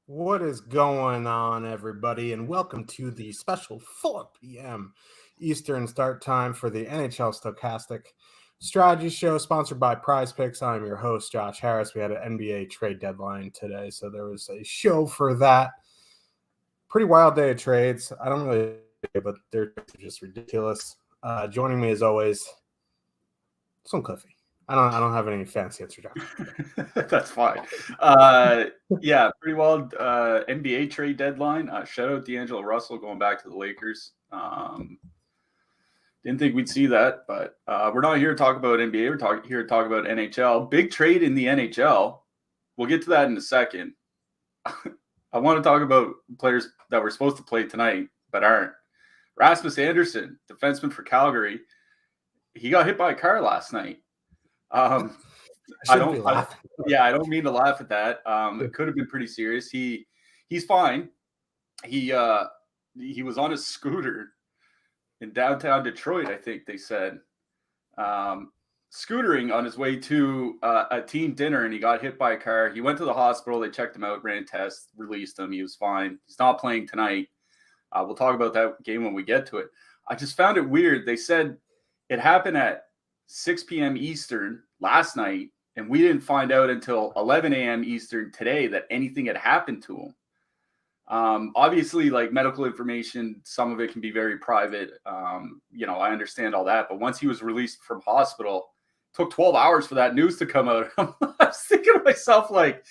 What is going on, everybody, and welcome to the special 4 p.m. Eastern start time for the NHL Stokastic Strategy Show, sponsored by Prize Picks. I'm your host, Josh Harris. We had an NBA trade deadline today, so there was a show for that. Pretty wild day of trades. I don't really, but they're just ridiculous. Joining me, as always, some Cliffy. I don't have any fancy answer, Josh. That's fine. Yeah, pretty wild NBA trade deadline. Shout out D'Angelo Russell going back to the Lakers. Didn't think we'd see that, but we're not here to talk about NBA. We're here to talk about NHL. Big trade in the NHL. We'll get to that in a second. I want to talk about players that were supposed to play tonight but aren't. Rasmus Andersson, defenseman for Calgary. He got hit by a car last night. I don't mean to laugh at that. It could have been pretty serious. He's fine. He was on a scooter in downtown Detroit, I think they said, scootering on his way to a team dinner, and he got hit by a car. He went to the hospital. They checked him out, ran tests, released him. He was fine. He's not playing tonight. We'll talk about that game when we get to it. I just found it weird. They said it happened at 6 p.m. Eastern last night, and we didn't find out until 11 a.m. Eastern today that anything had happened to him. Obviously, like medical information, some of it can be very private. I understand all that, but once he was released from hospital, it took 12 hours for that news to come out. I was thinking to myself, like,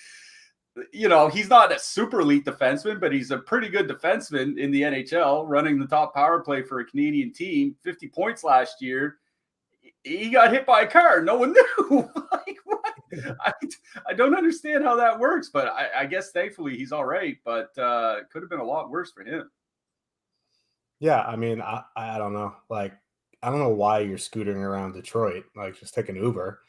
he's not a super elite defenseman, but he's a pretty good defenseman in the NHL, running the top power play for a Canadian team, 50 points last year. He got hit by a car. No one knew. Like, what? I don't understand how that works, but I guess thankfully he's all right, but it could have been a lot worse for him. Yeah, I mean, I don't know. Like, I don't know why you're scootering around Detroit. Like, just take an Uber.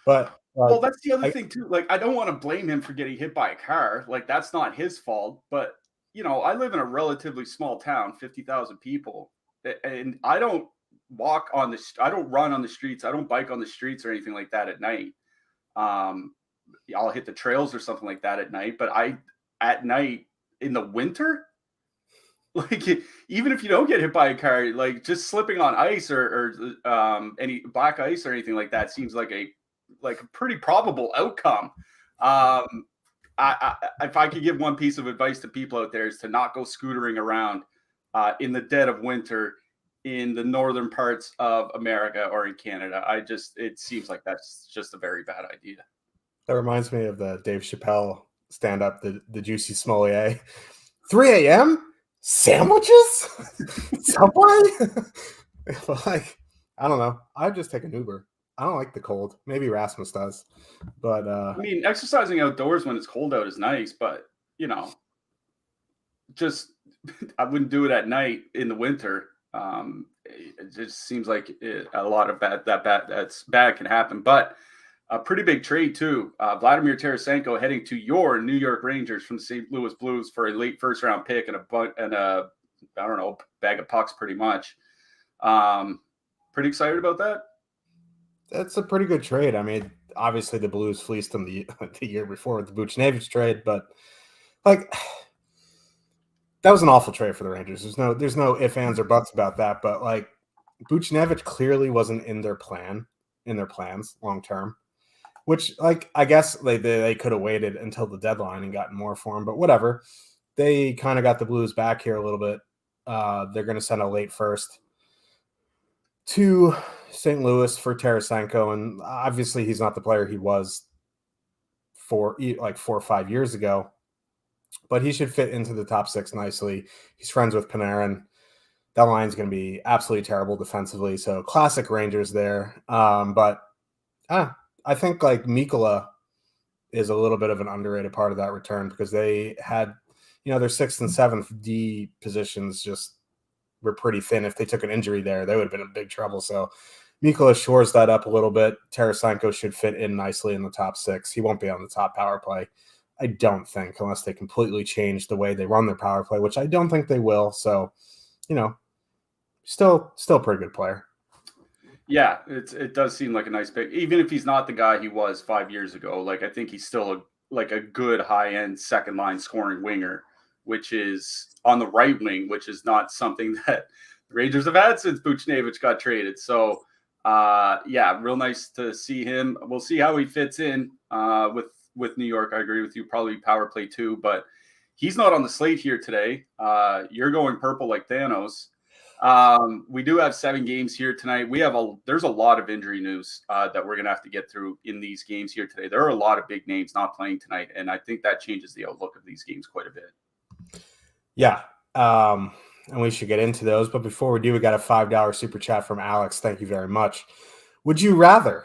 But well, that's the other thing too. Like, I don't want to blame him for getting hit by a car. Like, that's not his fault. But I live in a relatively small town, 50,000 people, and I don't I don't run on the streets. I don't bike on the streets or anything like that at night. I'll hit the trails or something like that at night. But at night in the winter, like, even if you don't get hit by a car, like just slipping on ice or any black ice or anything like that seems like a pretty probable outcome. If I could give one piece of advice to people out there, is to not go scootering around in the dead of winter in the northern parts of America or in Canada. It seems like that's just a very bad idea. That reminds me of the Dave Chappelle stand-up, the Juicy Smollier. 3 a.m.? Sandwiches? Subway? Like, I don't know. I'd just take an Uber. I don't like the cold. Maybe Rasmus does. But I mean, exercising outdoors when it's cold out is nice, but just I wouldn't do it at night in the winter. it just seems like a lot of that's bad can happen. But a pretty big trade too. Vladimir Tarasenko heading to your New York Rangers from the St. Louis Blues for a late first round pick and a I don't know, bag of pucks pretty much. Pretty excited about that. That's a pretty good trade. I mean, obviously the Blues fleeced them the year before with the Buchnevich trade, but like that was an awful trade for the Rangers. There's no ifs, ands, or buts about that. But like Buchnevich clearly wasn't in their plans long term. Which, like, I guess they could have waited until the deadline and gotten more for him, but whatever. They kind of got the Blues back here a little bit. They're going to send a late first to St. Louis for Tarasenko, and obviously he's not the player he was 4 or 5 years ago, but he should fit into the top six nicely. He's friends with Panarin. That line's going to be absolutely terrible defensively, so classic Rangers there. But I think like Mikkola is a little bit of an underrated part of that return because they had, their 6th and 7th D positions just were pretty thin. If they took an injury there, they would have been in big trouble. So Mikkola shores that up a little bit. Tarasenko should fit in nicely in the top 6. He won't be on the top power play, I don't think, unless they completely change the way they run their power play, which I don't think they will. So, still a pretty good player. Yeah, it does seem like a nice pick, even if he's not the guy he was 5 years ago. Like I think he's still a good high end second line scoring winger, which is on the right wing, which is not something that the Rangers have had since Buchnevich got traded. So, real nice to see him. We'll see how he fits in with New York. I agree with you, probably power play too, but he's not on the slate here today. You're going purple like Thanos. We do have 7 games here tonight. There's a lot of injury news that we're gonna have to get through in these games here today. There are a lot of big names not playing tonight, and I think that changes the outlook of these games quite a bit. Yeah, and we should get into those. But before we do, we got a $5 super chat from Alex. Thank you very much. Would you rather,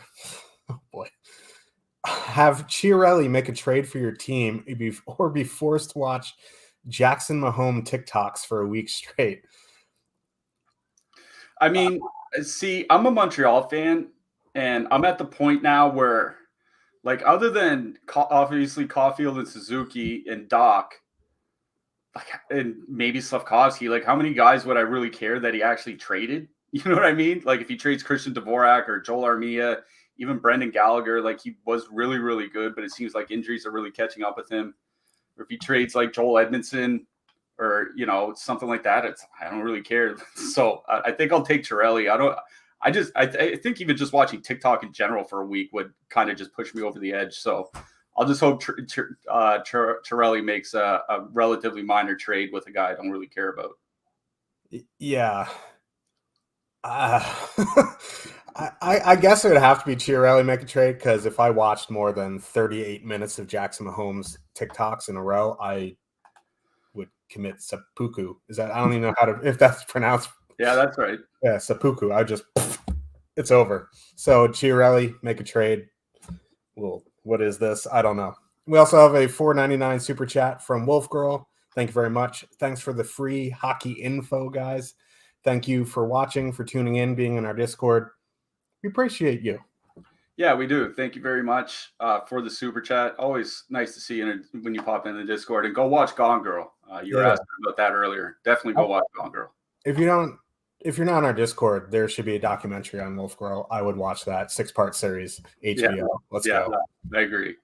have Chiarelli make a trade for your team or be forced to watch Jackson Mahomes TikToks for a week straight? I mean, see, I'm a Montreal fan, and I'm at the point now where, like, other than obviously Caulfield and Suzuki and Doc, and maybe Slavkovsky, like, how many guys would I really care that he actually traded? You know what I mean? Like, if he trades Christian Dvorak or Joel Armia, even Brendan Gallagher, like, he was really, really good, but it seems like injuries are really catching up with him. Or if he trades, like, Joel Edmondson or, something like that, I don't really care. So I think I'll take Chiarelli. I think even just watching TikTok in general for a week would kind of just push me over the edge. So I'll just hope Chiarelli makes a relatively minor trade with a guy I don't really care about. Yeah. I guess it would have to be Chiarelli make a trade, because if I watched more than 38 minutes of Jackson Mahomes TikToks in a row, I would commit seppuku. I don't even know if that's pronounced. Yeah, that's right. Yeah, seppuku. It's over. So Chiarelli, make a trade. Well, what is this? I don't know. We also have a $4.99 super chat from Wolf Girl. Thank you very much. Thanks for the free hockey info, guys. Thank you for watching, for tuning in, being in our Discord. We appreciate you. Yeah, we do. Thank you very much for the super chat. Always nice to see you when you pop in the Discord. And go watch Gone Girl. You were asking about that earlier. Definitely go watch Gone Girl. If you're not on our Discord, there should be a documentary on Wolf Girl. I would watch that 6-part series, HBO. Yeah. Let's go. I agree.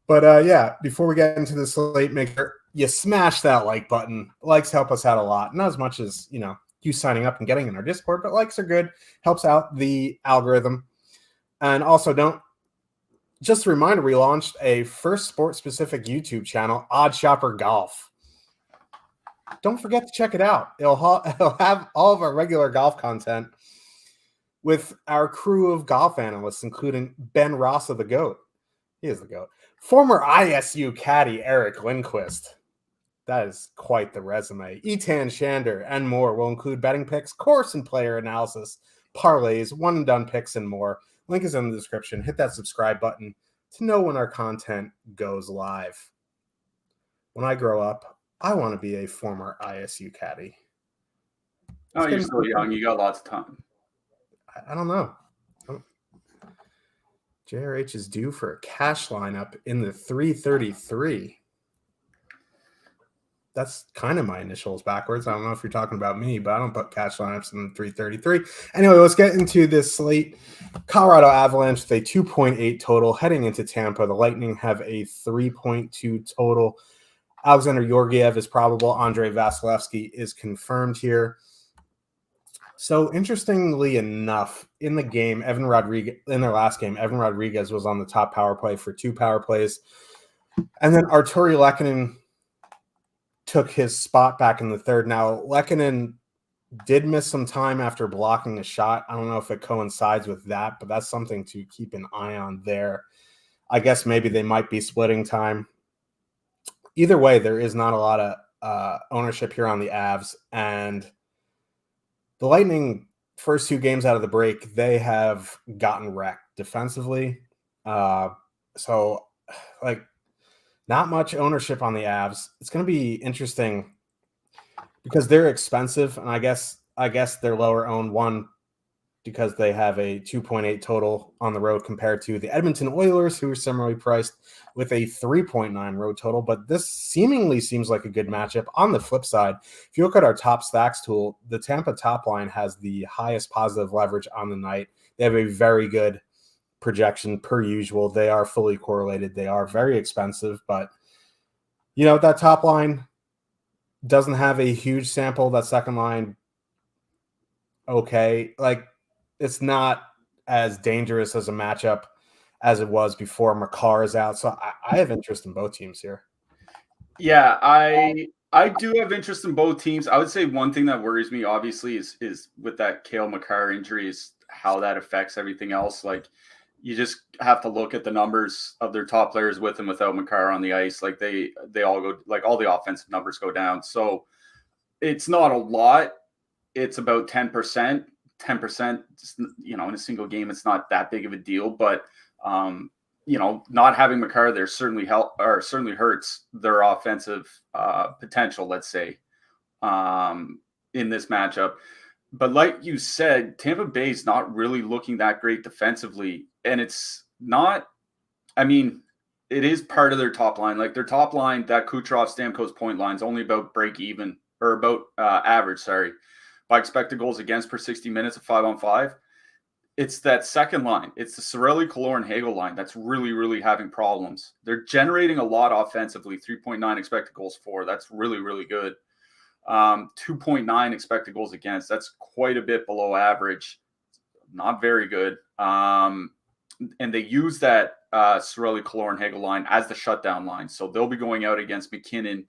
But before we get into the slate, make sure you smash that like button. Likes help us out a lot. Not as much as, you signing up and getting in our Discord, but likes are good. Helps out the algorithm. And also just a reminder, we launched a first sport-specific YouTube channel, Odd Shopper Golf. Don't forget to check it out. It'll have all of our regular golf content with our crew of golf analysts, including Ben Ross of the GOAT. He is the GOAT. Former ISU caddy Eric Lindquist. That is quite the resume. Etan Shander and more will include betting picks, course and player analysis, parlays, one-and-done picks, and more. Link is in the description. Hit that subscribe button to know when our content goes live. When I grow up, I want to be a former ISU caddy. Oh, you're still young. You got lots of time. I don't know. JRH is due for a cash lineup in the 333. That's kind of my initials backwards. I don't know if you're talking about me, but I don't put cash lineups in the 333. Anyway, let's get into this slate. Colorado Avalanche with a 2.8 total heading into Tampa. The Lightning have a 3.2 total. Alexander Georgiev is probable. Andrei Vasilevsky is confirmed here. So interestingly enough, in the game, in their last game, Evan Rodriguez was on the top power play for 2 power plays. And then Artturi Lehkonen took his spot back in the third. Now, Lehkonen did miss some time after blocking a shot. I don't know if it coincides with that, but that's something to keep an eye on there. I guess maybe they might be splitting time. Either way, there is not a lot of ownership here on the Avs. And the Lightning, first 2 games out of the break, they have gotten wrecked defensively. So, not much ownership on the Avs. It's going to be interesting because they're expensive, and I guess they're lower owned, one, because they have a 2.8 total on the road compared to the Edmonton Oilers, who are similarly priced with a 3.9 road total. But this seemingly seems like a good matchup. On the flip side, if you look at our top stacks tool, the Tampa top line has the highest positive leverage on the night. They have a very good projection per usual. They are fully correlated. They are very expensive, but that top line doesn't have a huge sample. That second line, okay. It's not as dangerous as a matchup as it was before Makar is out. So I have interest in both teams here. Yeah, I do have interest in both teams. I would say one thing that worries me, obviously, is with that Cale Makar injury is how that affects everything else. You just have to look at the numbers of their top players with and without Makar on the ice. They all go, all the offensive numbers go down. So it's not a lot. It's about 10%. 10%, in a single game, it's not that big of a deal. But not having Makar there certainly hurts their offensive potential, let's say, in this matchup. But like you said, Tampa Bay is not really looking that great defensively. And it's not, it is part of their top line. Their top line, that Kucherov Stamkos point line is only about break even, or about average, by expected goals against per 60 minutes of 5-on-5. It's that second line. It's the Cirelli, Killorn, Hagel line that's really, really having problems. They're generating a lot offensively, 3.9 expected goals for. That's really, really good. 2.9 expected goals against. That's quite a bit below average. Not very good. And they use that Cirelli, Killorn, Hagel line as the shutdown line. So they'll be going out against McKinnon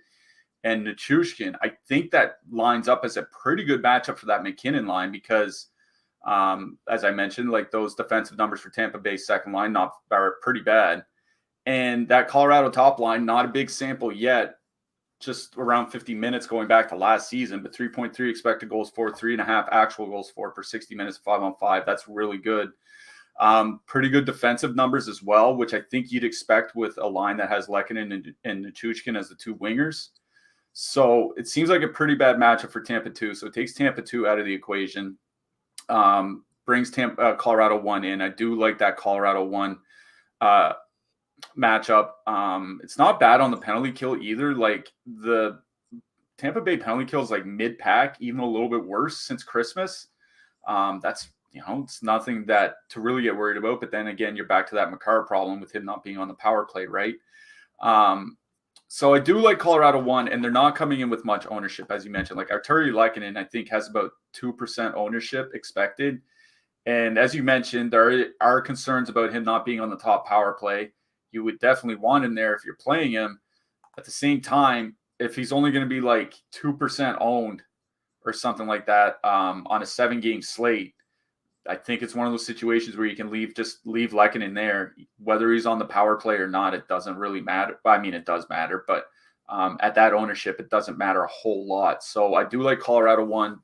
and Nichushkin. I think that lines up as a pretty good matchup for that McKinnon line because, as I mentioned, those defensive numbers for Tampa Bay's second line are pretty bad. And that Colorado top line, not a big sample yet, just around 50 minutes going back to last season, but 3.3 expected goals for, 3.5 actual goals for per 60 minutes, 5-on-5. That's really good. Pretty good defensive numbers as well, which I think you'd expect with a line that has Lehkonen and Nichushkin as the 2 wingers. So it seems like a pretty bad matchup for Tampa 2. So it takes Tampa 2 out of the equation, brings Colorado 1 in. I do like that Colorado 1 matchup. It's not bad on the penalty kill either. The Tampa Bay penalty kill is mid-pack, even a little bit worse since Christmas. That's, it's nothing that to really get worried about. But then again, you're back to that Makar problem with him not being on the power play, right? So I do like Colorado 1, and they're not coming in with much ownership, as you mentioned. Artturi Lehkonen, I think, has about 2% ownership expected. And as you mentioned, there are concerns about him not being on the top power play. You would definitely want him there if you're playing him. At the same time, if he's only going to be 2% owned or something like that on a 7-game slate, I think it's one of those situations where you can leave Lehkonen there, whether he's on the power play or not. It doesn't really matter. It does matter, but at that ownership, it doesn't matter a whole lot. So I do like Colorado 1.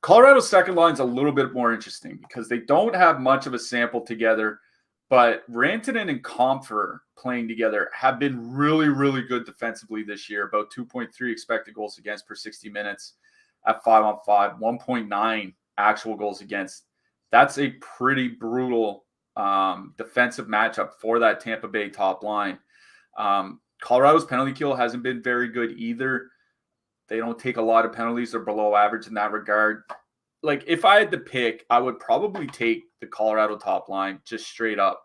Colorado's second line is a little bit more interesting because they don't have much of a sample together, but Rantanen and Comfer playing together have been really, really good defensively this year, about 2.3 expected goals against per 60 minutes. at 5-on-5, 1.9 actual goals against. That's a pretty brutal defensive matchup for that Tampa Bay top line. Colorado's penalty kill hasn't been very good either. They don't take a lot of penalties. They're below average in that regard. Like, if I had to pick, I would probably take the Colorado top line just straight up.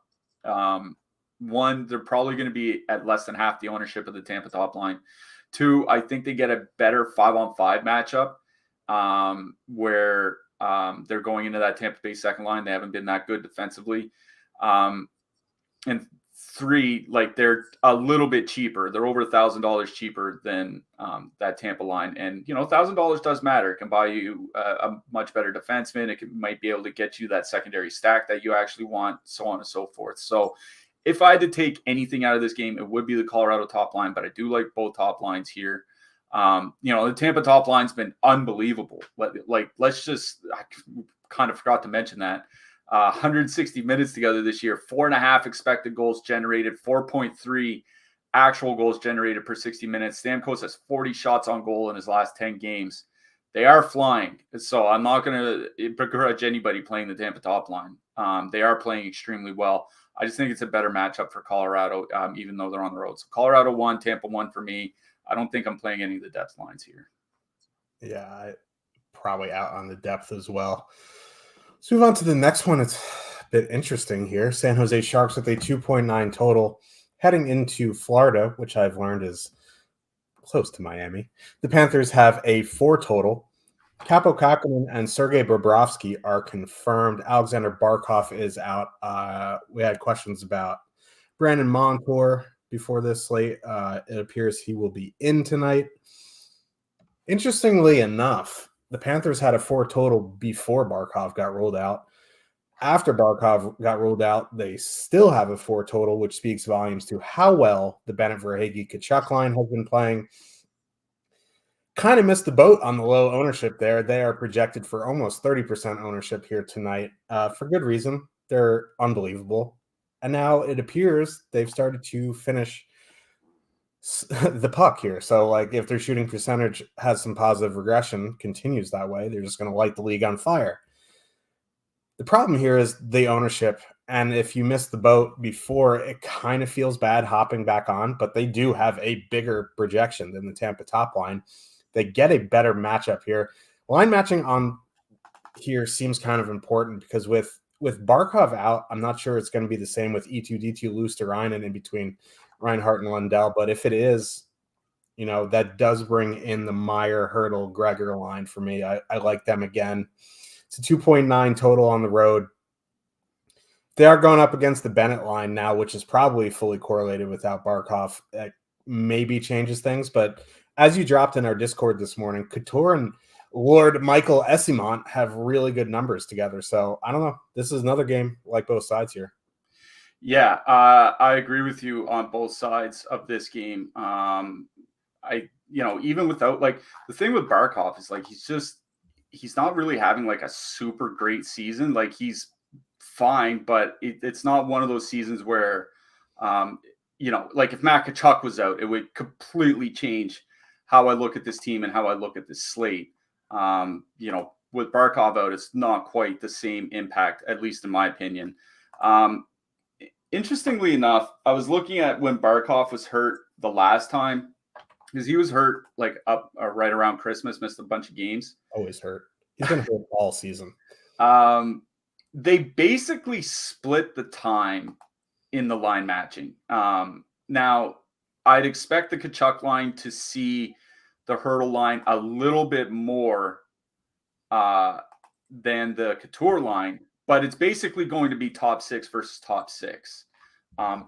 One, they're probably going to be at less than half the ownership of the Tampa top line. Two, I think they get a better 5-on-5 matchup where they're going into that Tampa Bay second line. They haven't been that good defensively. And three, like, they're a little bit cheaper. They're over $1,000 cheaper than that Tampa line. And, $1,000 does matter. It can buy you a much better defenseman. It might be able to get you that secondary stack that you actually want, so on and so forth. So if I had to take anything out of this game, it would be the Colorado top line, but I do like both top lines here. The Tampa top line's been unbelievable. Let's just, I kind of forgot to mention that. 160 minutes together this year, 4.5 expected goals generated, 4.3 actual goals generated per 60 minutes. Stamkos has 40 shots on goal in his last 10 games. They are flying. So I'm not going to begrudge anybody playing the Tampa top line. They are playing extremely well. I just think it's a better matchup for Colorado, even though they're on the road. So Colorado 1, Tampa 1 for me. I don't think I'm playing any of the depth lines here. Yeah, I probably out on the depth as well. Let's move on to the next one. It's a bit interesting here. San Jose Sharks with a 2.9 total heading into Florida, which I've learned is close to Miami. The Panthers have a 4 total. Kaapo Kähkönen and Sergei Bobrovsky are confirmed. Alexander Barkov is out. We had questions about Brandon Montour before this slate. It appears he will be in tonight. Interestingly enough, the Panthers had a 4 total before Barkov got ruled out. After Barkov got ruled out, they still have a 4 total, which speaks volumes to how well the Bennett Verhaeghe Tkachuk line has been playing. Kind of missed the boat on the low ownership there. They are projected for almost 30% ownership here tonight for good reason. They're unbelievable. And now it appears they've started to finish the puck here. So, like, if their shooting percentage has some positive regression, continues that way, they're just going to light the league on fire. The problem here is the ownership. And if you missed the boat before, it kind of feels bad hopping back on, but they do have a bigger projection than the Tampa top line. They get a better matchup here. Line matching on here seems kind of important because with Barkov out, I'm not sure it's going to be the same with E2, D2, Luosterainen in between Reinhart and Lundell. But if it is, that does bring in the Meyer, Hurdle, Gregor line for me. I like them again. It's a 2.9 total on the road. They are going up against the Bennett line now, which is probably fully correlated without Barkov. That maybe changes things, but as you dropped in our Discord this morning, Couture and Lord Michael Esimont have really good numbers together. So I don't know. This is another game like both sides here. Yeah, I agree with you on both sides of this game. Even without, like, the thing with Barkov is, like, he's not really having like a super great season. Like, he's fine, but it's not one of those seasons where, like if Matt Tkachuk was out, it would completely change how I look at this team and how I look at this slate. With Barkov out, it's not quite the same impact, at least in my opinion. Interestingly enough, I was looking at when Barkov was hurt the last time, because he was hurt like up right around Christmas, missed a bunch of games. Always hurt. He's been hurt all season. They basically split the time in the line matching. Now, I'd expect the Tkachuk line to see the Hurdle line a little bit more than the Couture line, but it's basically going to be top 6 versus top 6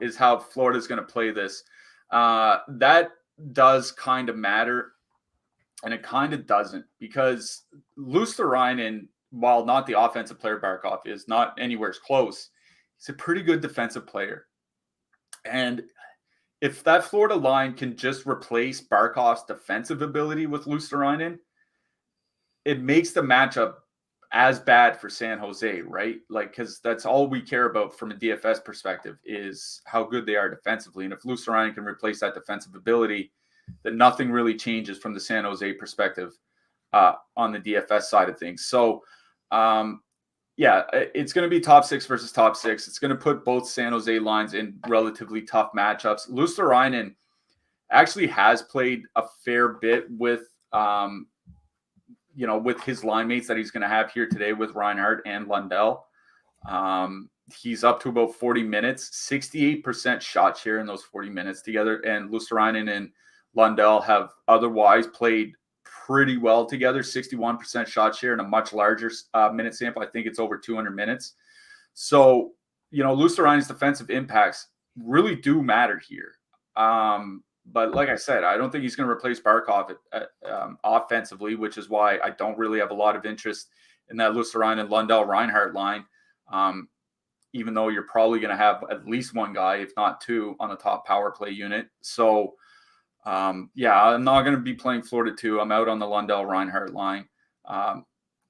is how Florida's going to play this. That does kind of matter, and it kind of doesn't, because Luosterainen, while not the offensive player Barkov is, not anywhere close, he's a pretty good defensive player. And if that Florida line can just replace Barkov's defensive ability with Luosterainen, it makes the matchup as bad for San Jose, right? Like, because that's all we care about from a DFS perspective is how good they are defensively. And if Luosterainen can replace that defensive ability, then nothing really changes from the San Jose perspective. on the DFS side of things. So, yeah, it's going to be top 6 versus top 6. It's going to put both San Jose lines in relatively tough matchups. Luosterainen actually has played a fair bit with, with his line mates that he's going to have here today with Reinhart and Lundell. He's up to about 40 minutes, 68% shot share in those 40 minutes together. And Luosterainen and Lundell have otherwise played pretty well together, 61% shot share in a much larger minute sample. I think it's over 200 minutes. So, Luosterainen's defensive impacts really do matter here. But like I said, I don't think he's going to replace Barkov offensively, which is why I don't really have a lot of interest in that Luosterainen, Lundell, Reinhart line. Even though you're probably going to have at least one guy, if not two, on the top power play unit. So, I'm not going to be playing Florida 2. I'm out on the Lundell Reinhart line.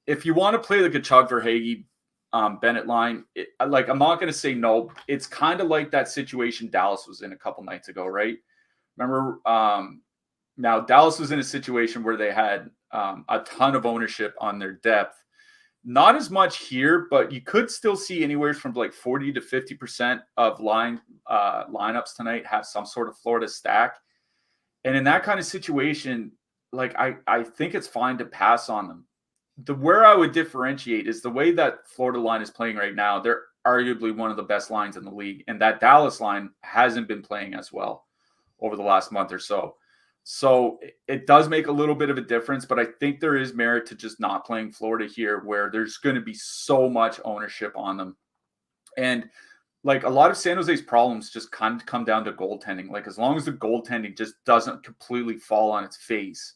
If you want to play the Tkachuk Verhaeghe Bennett line, I'm not going to say no. It's kind of like that situation Dallas was in a couple nights ago, right? Remember, now Dallas was in a situation where they had a ton of ownership on their depth. Not as much here, but you could still see anywhere from like 40 to 50% of lineups tonight have some sort of Florida stack. And in that kind of situation, I think it's fine to pass on them. Where I would differentiate is the way that Florida line is playing right now. They're arguably one of the best lines in the league, and that Dallas line hasn't been playing as well over the last month or so. So it does make a little bit of a difference, but I think there is merit to just not playing Florida here, where there's going to be so much ownership on them. And a lot of San Jose's problems just kind of come down to goaltending. As long as the goaltending just doesn't completely fall on its face,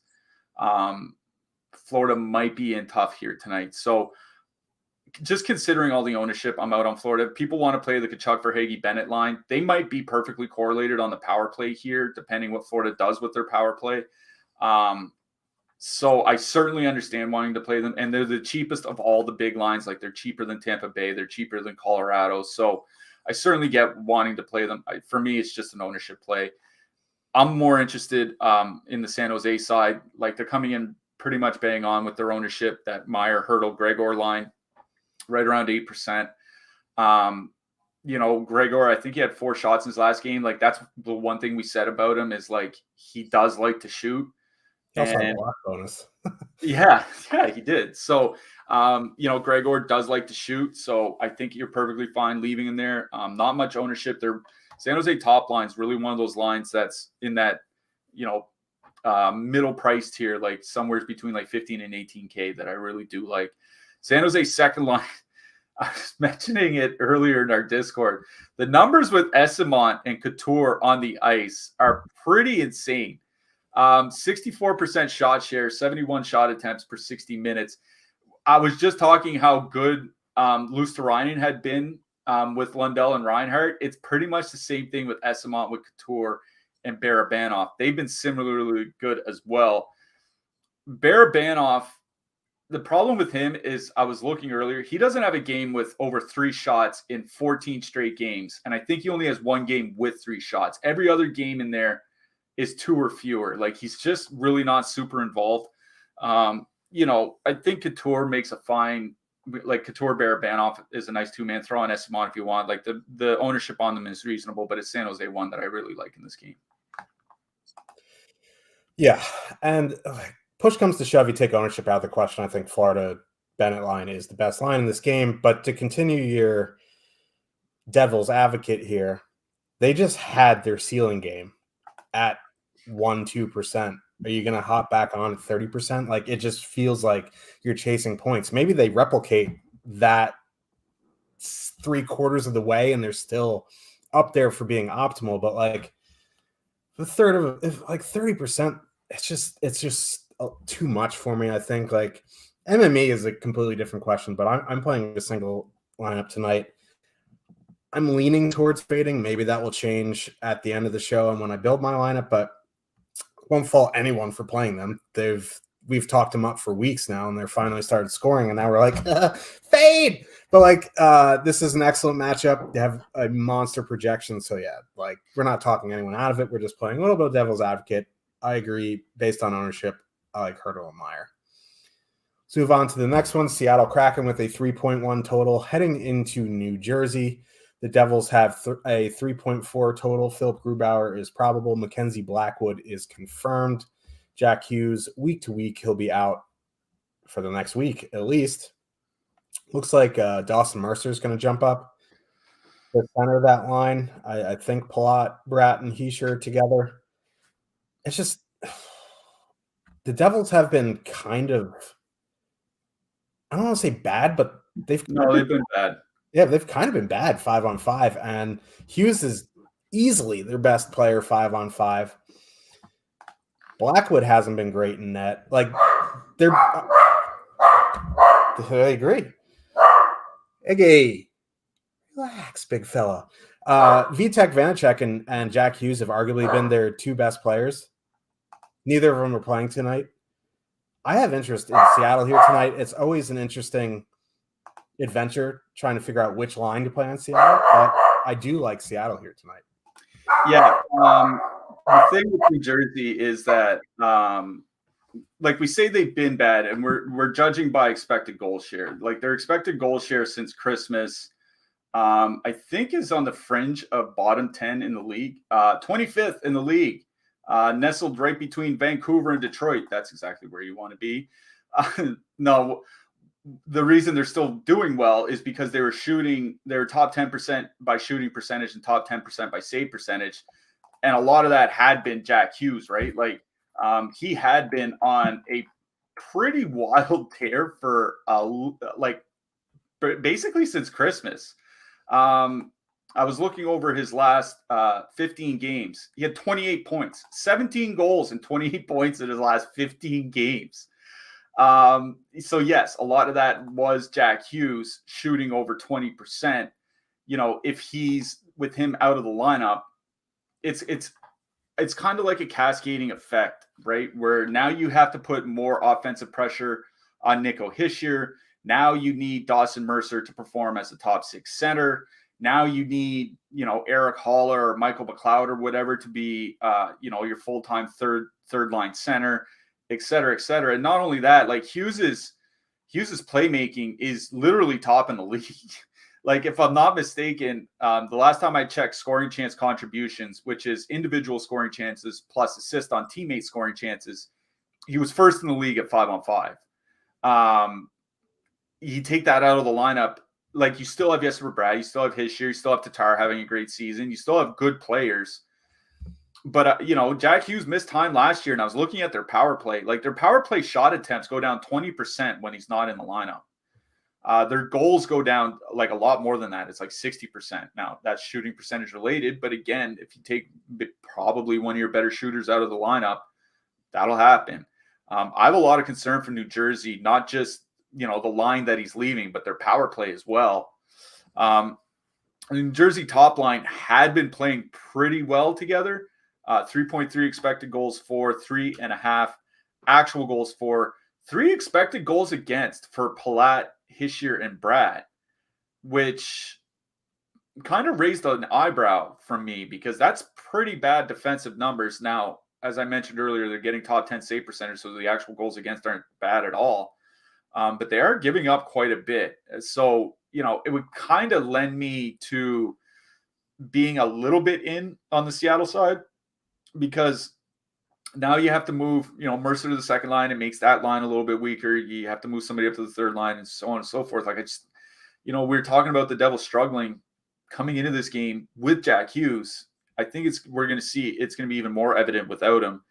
Florida might be in tough here tonight. So just considering all the ownership, I'm out on Florida. If people want to play the Tkachuk Verhaeghe Bennett line, they might be perfectly correlated on the power play here, depending what Florida does with their power play. So I certainly understand wanting to play them. And they're the cheapest of all the big lines. They're cheaper than Tampa Bay. They're cheaper than Colorado. So I certainly get wanting to play them. For me, it's just an ownership play. I'm more interested in the San Jose side. They're coming in pretty much bang on with their ownership, that Meyer, Hertl, Gregor line, right around 8%. Gregor, I think he had 4 shots in his last game. That's the one thing we said about him is he does like to shoot. Also had a block bonus. yeah, he did. So, Gregor does like to shoot. So I think you're perfectly fine leaving him there. Not much ownership. Their San Jose top line is really one of those lines that's in that, middle price tier, somewhere between 15 and 18K that I really do like. San Jose second line, I was mentioning it earlier in our Discord. The numbers with Eyssimont and Couture on the ice are pretty insane. 64% shot share, 71 shot attempts per 60 minutes. I was just talking how good Luosterainen had been with Lundell and Reinhart. It's pretty much the same thing with Eyssimont, with Couture, and Barabanov. They've been similarly good as well. Barabanov, the problem with him is, I was looking earlier, he doesn't have a game with over 3 shots in 14 straight games. And I think he only has 1 game with 3 shots. Every other game in there is 2 or fewer. He's just really not super involved. I think Couture makes a fine, Couture Barabanov is a nice 2-man. Throw on Eyssimont if you want. The ownership on them is reasonable, but it's San Jose one that I really like in this game. Yeah. And push comes to shove, you take ownership out of the question. I think Florida Bennett line is the best line in this game. But to continue your devil's advocate here, they just had their ceiling game at 1-2%. Are you going to hop back on at 30%? It just feels like you're chasing points. Maybe they replicate that 3/4 of the way and they're still up there for being optimal. But the third of 30%, it's just too much for me. I think MME is a completely different question, but I'm playing a single lineup tonight. I'm leaning towards fading. Maybe that will change at the end of the show and when I build my lineup, but won't fault anyone for playing them. We've talked them up for weeks now, and they're finally started scoring, and now we're fade. But this is an excellent matchup. They have a monster projection, so yeah, we're not talking anyone out of it. We're just playing a little bit of devil's advocate. I agree. Based on ownership, I like Hertl and Meyer. Let's move on to the next one. Seattle Kraken with a 3.1 total heading into New Jersey. The Devils have a 3.4 total. Philip Grubauer is probable. Mackenzie Blackwood is confirmed. Jack Hughes, week to week, he'll be out for the next week at least. Looks like Dawson Mercer is going to jump up the center of that line. I think Palat, Bratt, and Heischer together. It's just the Devils have been kind of, I don't want to say bad, but they've been bad. Yeah, they've kind of been bad 5-on-5, and Hughes is easily their best player 5-on-5. Blackwood hasn't been great in net. Like I agree. Hey, relax, big fella. Vitek Vanacek and Jack Hughes have arguably been their two best players. Neither of them are playing tonight. I have interest in Seattle here tonight. It's always an interesting adventure trying to figure out which line to play on Seattle, but I do like Seattle here tonight. Yeah. The thing with New Jersey is that, like we say, they've been bad, and we're judging by expected goal share. Like their expected goal share since Christmas, I think is on the fringe of bottom 10 in the league, 25th in the league, nestled right between Vancouver and Detroit. That's exactly where you want to be. No, the reason they're still doing well is because they were shooting their top 10% by shooting percentage and top 10% by save percentage. And a lot of that had been Jack Hughes, right? Like he had been on a pretty wild tear for basically since Christmas. I was looking over his last 15 games. He had 28 points, 17 goals and 28 points in his last 15 games. So yes, a lot of that was Jack Hughes shooting over 20%. You know, if he's with him out of the lineup, it's kind of like a cascading effect, right? Where now you have to put more offensive pressure on Nico Hischier. Now you need Dawson Mercer to perform as a top six center. Now you need, Eric Haller or Michael McLeod or whatever to be, your full-time third line center, et cetera, et cetera. And not only that, like Hughes's playmaking is literally top in the league. Like, if I'm not mistaken, the last time I checked scoring chance contributions, which is individual scoring chances plus assist on teammate scoring chances, he was first in the league at 5-on-5. You take that out of the lineup, like you still have Jesper Bratt, you still have Hischier, you still have Tatar having a great season, you still have good players. But, Jack Hughes missed time last year, and I was looking at their power play. Like, their power play shot attempts go down 20% when he's not in the lineup. Their goals go down like a lot more than that. It's like 60%. Now, that's shooting percentage related. But again, if you take probably one of your better shooters out of the lineup, that'll happen. I have a lot of concern for New Jersey, not just, the line that he's leaving, but their power play as well. New Jersey top line had been playing pretty well together. 3.3 expected goals for, 3.5 actual goals for, 3 expected goals against for Palat, Hischier, and Bratt, which kind of raised an eyebrow from me because that's pretty bad defensive numbers. Now, as I mentioned earlier, they're getting top 10 save percentage, so the actual goals against aren't bad at all. But they are giving up quite a bit. So, it would kind of lend me to being a little bit in on the Seattle side because now you have to move, Mercer to the second line. It makes that line a little bit weaker. You have to move somebody up to the third line and so on and so forth. Like, we're talking about the Devils struggling coming into this game with Jack Hughes. I think we're going to see it's going to be even more evident without him.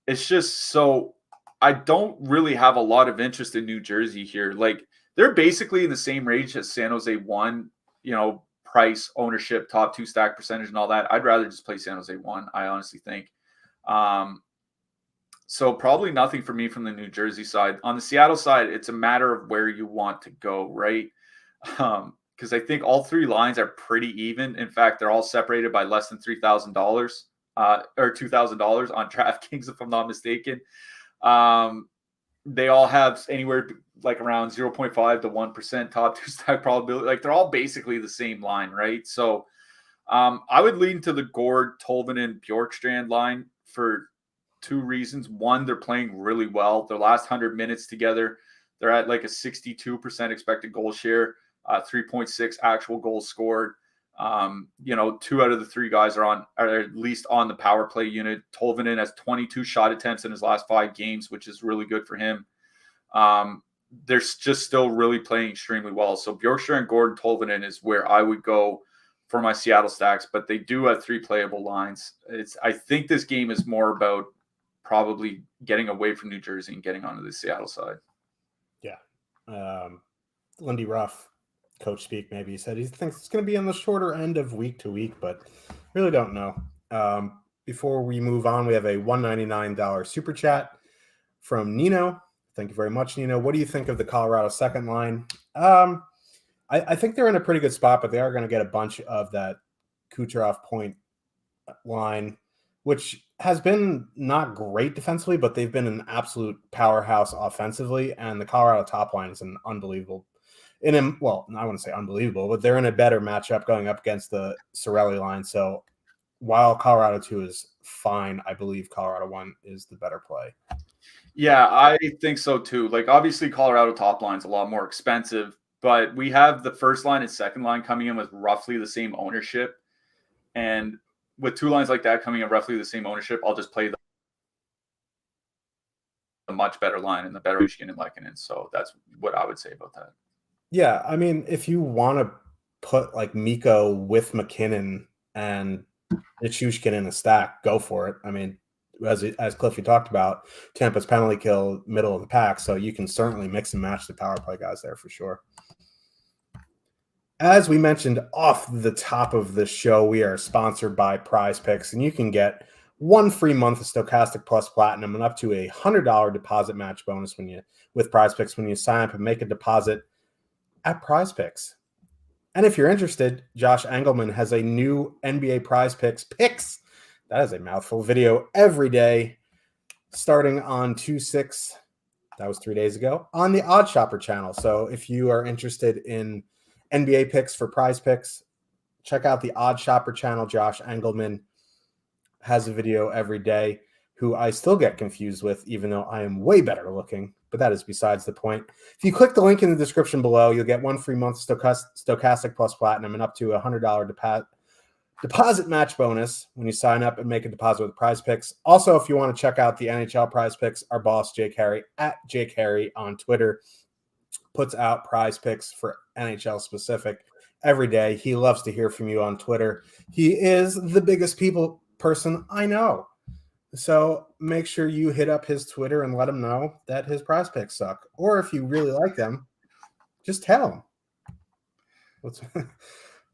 It's just so I don't really have a lot of interest in New Jersey here. Like, they're basically in the same range as San Jose 1, price, ownership, top 2 stack percentage and all that. I'd rather just play San Jose 1, I honestly think. So probably nothing for me from the New Jersey side. On the Seattle side, it's a matter of where you want to go, right? Because I think all 3 lines are pretty even. In fact, they're all separated by less than $3,000 or $2,000 on DraftKings, if I'm not mistaken. They all have anywhere like around 0.5 to 1% top 2 stack probability. Like, they're all basically the same line, right? So I would lean to the Gord, Tolvanen, Bjorkstrand line for 2 reasons. One, they're playing really well. Their last 100 minutes together, They're at like a 62% expected goal share, 3.6 actual goals scored. 2 out of the 3 guys are at least on the power play unit. Tolvanen has 22 shot attempts in his last 5 games, which is really good for him. They're just still really playing extremely well. So Bjorkstrand and Gordon, Tolvanen is where I would go for my Seattle stacks, but they do have 3 playable lines. I think this game is more about probably getting away from New Jersey and getting onto the Seattle side. Yeah. Lindy Ruff, coach speak, maybe he said he thinks it's going to be on the shorter end of week to week, but really don't know. Before we move on, we have a $199 super chat from Nino. Thank you very much, Nino. What do you think of the Colorado second line? I think they're in a pretty good spot, but they are going to get a bunch of that Kucherov point line, which has been not great defensively, but they've been an absolute powerhouse offensively, and the Colorado top line is an unbelievable. I wouldn't say unbelievable, but they're in a better matchup going up against the Cirelli line. So while Colorado 2 is fine, I believe Colorado 1 is the better play. Yeah, I think so too. Like, obviously, Colorado top line's a lot more expensive, but we have the first line and second line coming in with roughly the same ownership. And with 2 lines like that coming in roughly the same ownership, I'll just play the much better line and the better Nichushkin and Lehkonen. So that's what I would say about that. Yeah, I mean, if you want to put like Mikko with McKinnon and Nichushkin in a stack, go for it. I mean, as Cliffy talked about, Tampa's penalty kill, middle of the pack, so you can certainly mix and match the power play guys there for sure. As we mentioned off the top of the show, we are sponsored by Prize Picks, and you can get 1 free month of Stokastic Plus Platinum and up to a $100 deposit match bonus with Prize Picks when you sign up and make a deposit at Prize Picks. And if you're interested, Josh Engelman has a new NBA Prize Picks. That is a mouthful video every day, starting on 2/6. That was 3 days ago on the Odd Shopper channel. So if you are interested in NBA picks for Prize Picks, check out the Odd Shopper channel. Josh Engelman has a video every day, who I still get confused with, even though I am way better looking. But that is besides the point. If you click the link in the description below, you'll get 1 free month Stokastic Plus Platinum and up to a $100 deposit match bonus when you sign up and make a deposit with Prize Picks. Also, if you want to check out the NHL Prize Picks, our boss, Jake Harry, at Jake Harry on Twitter, puts out Prize Picks for NHL specific every day. He loves to hear from you on Twitter. He is the biggest people person I know. So make sure you hit up his Twitter and let him know that his Prize Picks suck. Or if you really like them, just tell him.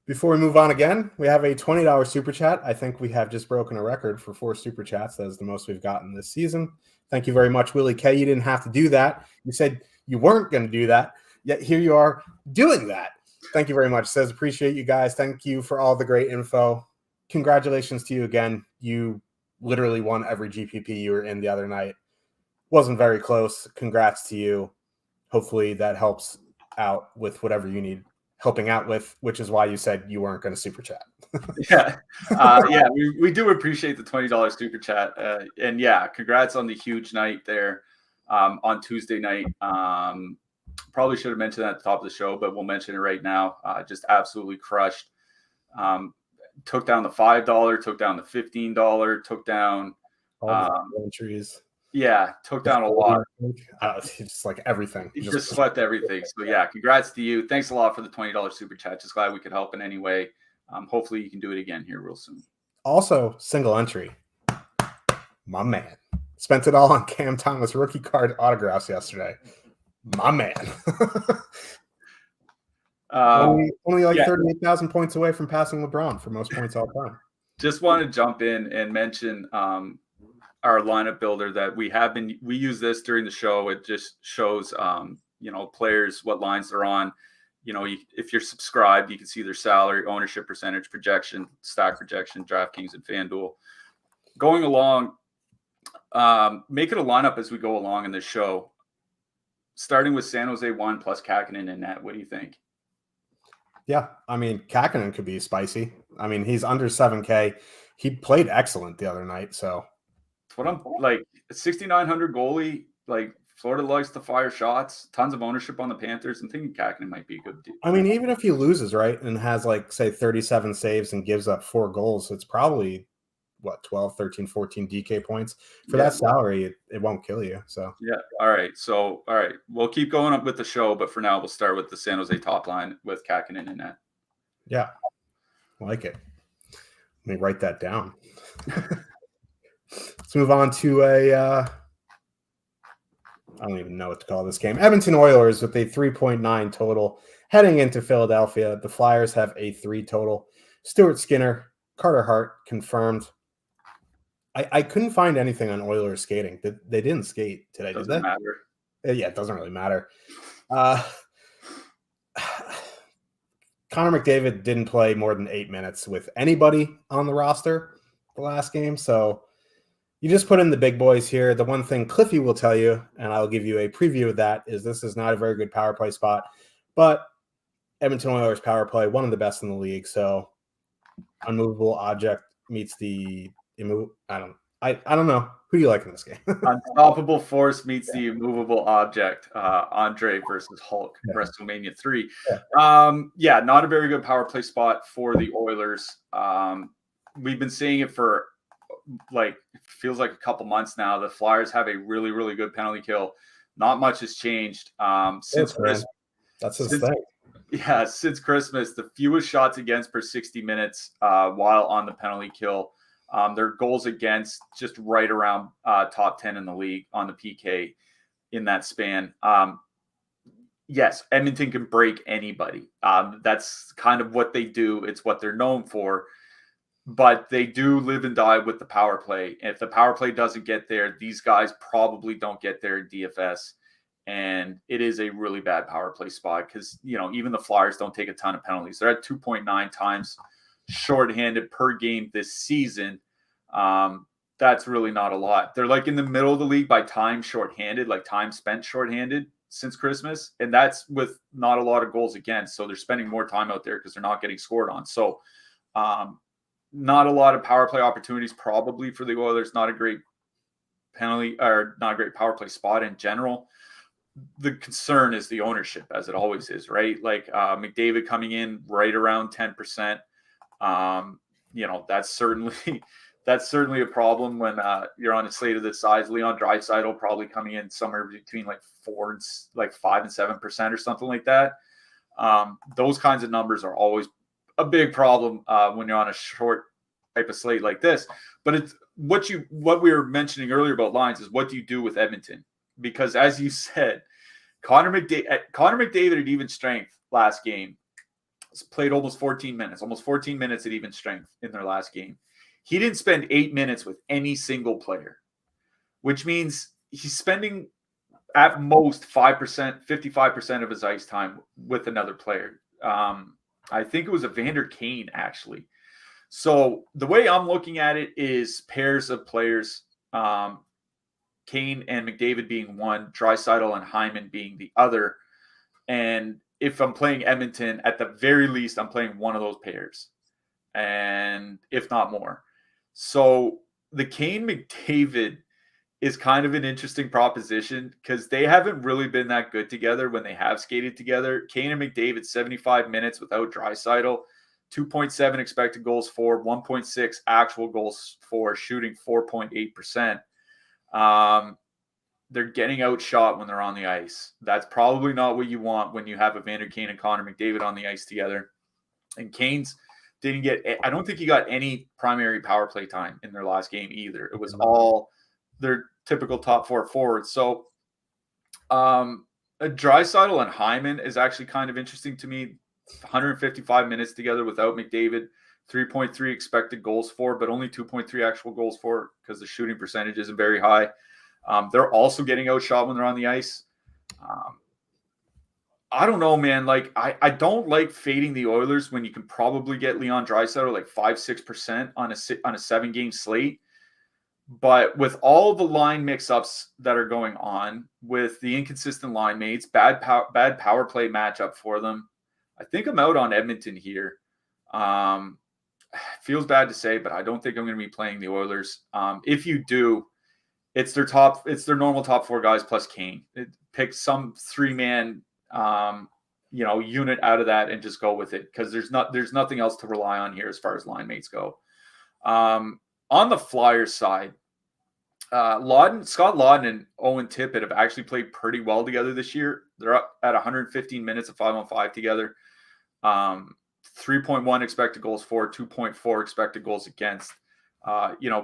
Before we move on again, we have a $20 super chat. I think we have just broken a record for 4 super chats. That is the most we've gotten this season. Thank you very much, Willie K. You didn't have to do that. You said you weren't going to do that, yet here you are doing that. Thank you very much. Says, appreciate you guys. Thank you for all the great info. Congratulations to you again. You literally won every GPP you were in the other night. Wasn't very close. Congrats to you. Hopefully that helps out with whatever you need helping out with, which is why you said you weren't going to super chat. Yeah, we do appreciate the $20 super chat. And yeah, congrats on the huge night there on Tuesday night. Probably should have mentioned that at the top of the show, but we'll mention it right now. Just absolutely crushed. Took down the $5, took down the $15, took down all the entries. Yeah, took down a lot. Just like everything. He just swept everything. So yeah, congrats to you. Thanks a lot for the $20 super chat. Just glad we could help in any way. Hopefully you can do it again here real soon. Also, single entry. My man. Spent it all on Cam Thomas rookie card autographs yesterday. My man. Only like 38,000 points away from passing LeBron for most points all time. Just want to jump in and mention our lineup builder that we use this during the show. It just shows players, what lines they're on. If you're subscribed, you can see their salary, ownership percentage, projection, stock projection, DraftKings and FanDuel. Going along, make it a lineup as we go along in this show. Starting with San Jose 1 plus Kakinen in net. What do you think? Yeah, I mean, Kakinen could be spicy. I mean, he's under 7K. He played excellent the other night, so. What I'm like, 6,900 goalie, like Florida likes to fire shots. Tons of ownership on the Panthers. I'm thinking Kähkönen might be a good deal. I mean, even if he loses, right, and has like say 37 saves and gives up 4 goals, it's probably 12, 13, 14 DK points for that salary. It won't kill you. So yeah. All right. We'll keep going up with the show, but for now we'll start with the San Jose top line with Kähkönen in net. Yeah, I like it. Let me write that down. Let's move on to I don't even know what to call this game. Edmonton Oilers with a 3.9 total heading into Philadelphia. The Flyers have a 3 total. Stuart Skinner, Carter Hart confirmed. I couldn't find anything on Oilers skating. They didn't skate today, did they? Doesn't matter. Yeah, it doesn't really matter. Connor McDavid didn't play more than 8 minutes with anybody on the roster the last game, so you just put in the big boys here. The one thing Cliffy will tell you, and I'll give you a preview of that, is this is not a very good power play spot, but Edmonton Oilers power play, one of the best in the league. So unmovable object meets the I don't know. Who do you like in this game? Unstoppable force meets the immovable object. Andre versus Hulk, WrestleMania 3. Not a very good power play spot for the Oilers. We've been seeing it for feels like a couple months now. The Flyers have a really, really good penalty kill. Not much has changed since Christmas. That's his thing. Yeah, since Christmas, the fewest shots against per 60 minutes while on the penalty kill. Their goals against just right around top 10 in the league on the PK in that span. Yes, Edmonton can break anybody. That's kind of what they do. It's what they're known for. But they do live and die with the power play. If the power play doesn't get there, these guys probably don't get there in DFS. And it is a really bad power play spot because, even the Flyers don't take a ton of penalties. They're at 2.9 times shorthanded per game this season. That's really not a lot. They're like in the middle of the league by time shorthanded, like time spent shorthanded since Christmas. And that's with not a lot of goals against. So they're spending more time out there because they're not getting scored on. So, not a lot of power play opportunities probably for the Oilers. Not a great penalty or not a great power play spot in general. The concern is the ownership, as it always is, right? Like McDavid coming in right around 10%. That's certainly a problem when you're on a slate of this size. Leon Draisaitl probably coming in somewhere between 5 and 7% or something like that. Those kinds of numbers are always a big problem when you're on a short type of slate like this. But it's what we were mentioning earlier about lines is what do you do with Edmonton? Because as you said, Connor McDavid at even strength last game played almost 14 minutes at even strength in their last game. He didn't spend 8 minutes with any single player, which means he's spending at most 5%, 55% of his ice time with another player. I think it was Evander Kane, actually. So the way I'm looking at it is pairs of players, Kane and McDavid being one, Draisaitl and Hyman being the other. And if I'm playing Edmonton, at the very least, I'm playing one of those pairs, and if not more. So the Kane McDavid is kind of an interesting proposition because they haven't really been that good together when they have skated together. Kane and McDavid, 75 minutes without Draisaitl, 2.7 expected goals for, 1.6 actual goals for, shooting 4.8%. They're getting outshot when they're on the ice. That's probably not what you want when you have Evander Kane and Connor McDavid on the ice together. And Kane's didn't get, I don't think he got any primary power play time in their last game either. It was all their typical top 4 forwards. So Draisaitl and Hyman is actually kind of interesting to me. 155 minutes together without McDavid, 3.3 expected goals for, but only 2.3 actual goals for because the shooting percentage isn't very high. They're also getting outshot when they're on the ice. I don't know, man. Like, I don't like fading the Oilers when you can probably get Leon Draisaitl like 5-6% on a 7-game slate. But with all the line mix-ups that are going on, with the inconsistent line mates, bad power play matchup for them, I think I'm out on Edmonton here. Feels bad to say, but I don't think I'm going to be playing the Oilers. If you do, It's their normal top 4 guys plus Kane. Pick some 3-man unit out of that and just go with it, because there's nothing else to rely on here as far as line mates go. On the Flyers side, Scott Laughton and Owen Tippett have actually played pretty well together this year. They're up at 115 minutes of 5-on-5 together. 3.1 expected goals for, 2.4 expected goals against.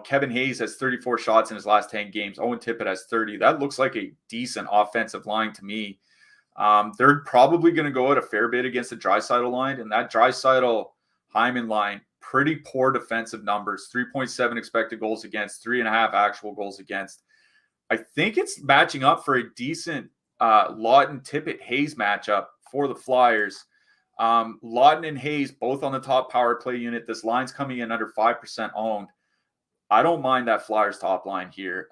Kevin Hayes has 34 shots in his last 10 games. Owen Tippett has 30. That looks like a decent offensive line to me. They're probably going to go out a fair bit against the Draisaitl line, and that Draisaitl-Hyman line, pretty poor defensive numbers. 3.7 expected goals against, 3.5 actual goals against. I think it's matching up for a decent Laughton-Tippett-Hayes matchup for the Flyers. Laughton and Hayes both on the top power play unit. This line's coming in under 5% owned. I don't mind that Flyers top line here.